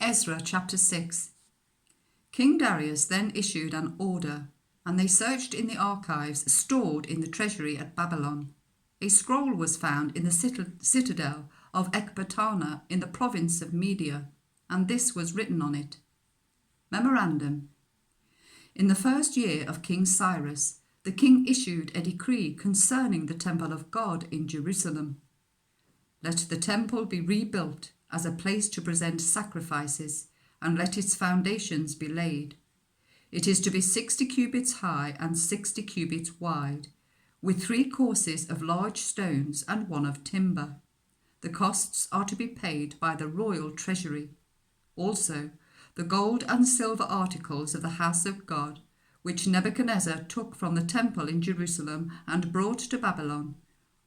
Ezra chapter 6. King Darius then issued an order, and they searched in the archives stored in the treasury at Babylon. A scroll was found in the citadel of Ecbatana in the province of Media, and this was written on it. Memorandum. In the first year of King Cyrus, the king issued a decree concerning the temple of God in Jerusalem. Let the temple be rebuilt as a place to present sacrifices, and let its foundations be laid. It is to be 60 cubits high and 60 cubits wide, with 3 courses of large stones and 1 of timber. The costs are to be paid by the royal treasury. Also, the gold and silver articles of the house of God, which Nebuchadnezzar took from the temple in Jerusalem and brought to Babylon,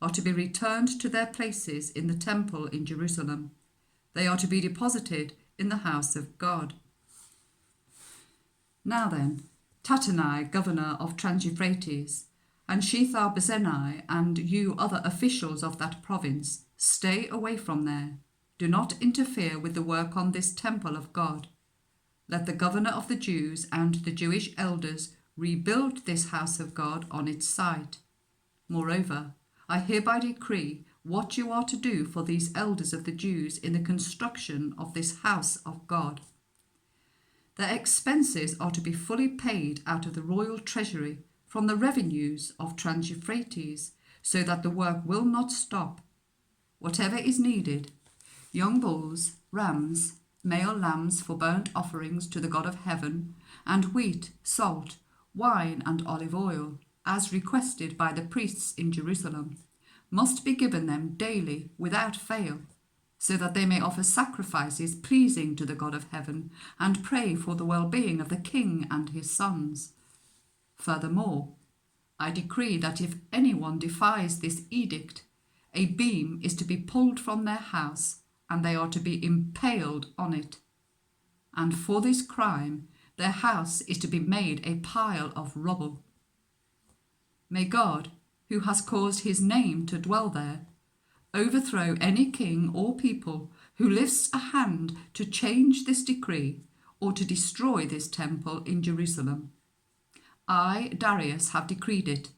are to be returned to their places in the temple in Jerusalem. They are to be deposited in the house of God. Now then, Tattenai, governor of Trans-Euphrates, and Shethar-Bozenai, and you other officials of that province, stay away from there. Do not interfere with the work on this temple of God. Let the governor of the Jews and the Jewish elders rebuild this house of God on its site. Moreover, I hereby decree what you are to do for these elders of the Jews in the construction of this house of God. Their expenses are to be fully paid out of the royal treasury from the revenues of Trans-Euphrates, so that the work will not stop. Whatever is needed, young bulls, rams, male lambs for burnt offerings to the God of heaven, and wheat, salt, wine, and olive oil, as requested by the priests in Jerusalem, must be given them daily without fail, so that they may offer sacrifices pleasing to the God of heaven and pray for the well-being of the king and his sons. Furthermore, I decree that if anyone defies this edict, a beam is to be pulled from their house, and they are to be impaled on it. And for this crime, their house is to be made a pile of rubble. May God, who has caused his name to dwell there, overthrow any king or people who lifts a hand to change this decree or to destroy this temple in Jerusalem. I, Darius, have decreed it.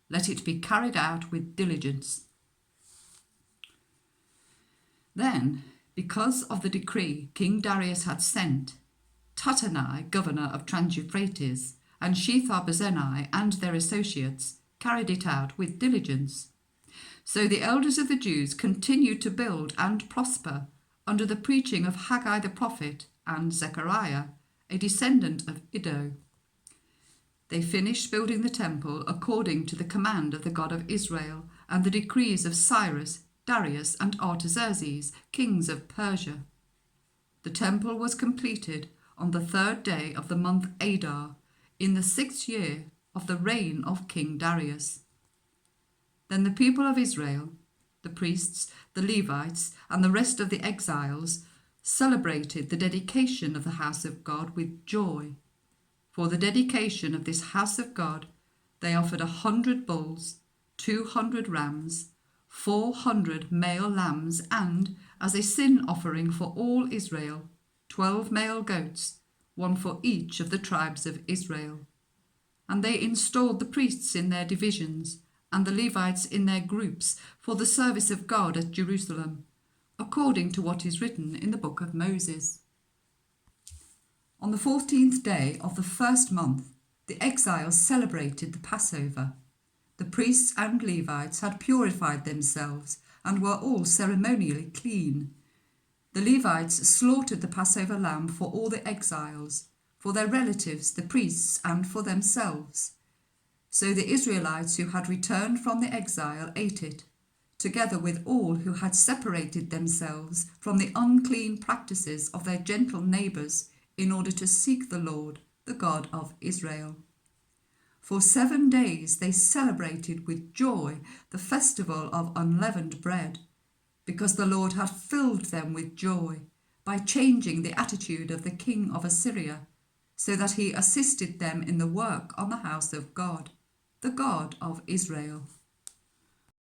Let it be carried out with diligence. Then, because of the decree King Darius had sent, Tattenai, governor of Trans-Euphrates, and Shethar-Bozenai and their associates carried it out with diligence. So the elders of the Jews continued to build and prosper under the preaching of Haggai the prophet and Zechariah, a descendant of Iddo. They finished building the temple according to the command of the God of Israel and the decrees of Cyrus, Darius, and Artaxerxes, kings of Persia. The temple was completed on the 3rd day of the month Adar, in the 6th year of the reign of King Darius. Then the people of Israel, the priests, the Levites, and the rest of the exiles celebrated the dedication of the house of God with joy. For the dedication of this house of God, they offered 100 bulls, 200 rams, 400 male lambs, and, as a sin offering for all Israel, 12 male goats, 1 for each of the tribes of Israel. And they installed the priests in their divisions, and the Levites in their groups, for the service of God at Jerusalem, according to what is written in the book of Moses. On the 14th day of the 1st month, the exiles celebrated the Passover. The priests and Levites had purified themselves and were all ceremonially clean. The Levites slaughtered the Passover lamb for all the exiles, for their relatives, the priests, and for themselves. So the Israelites who had returned from the exile ate it, together with all who had separated themselves from the unclean practices of their gentle neighbours in order to seek the Lord, the God of Israel. For 7 days they celebrated with joy the festival of unleavened bread, because the Lord had filled them with joy by changing the attitude of the king of Assyria, so that he assisted them in the work on the house of God, the God of Israel.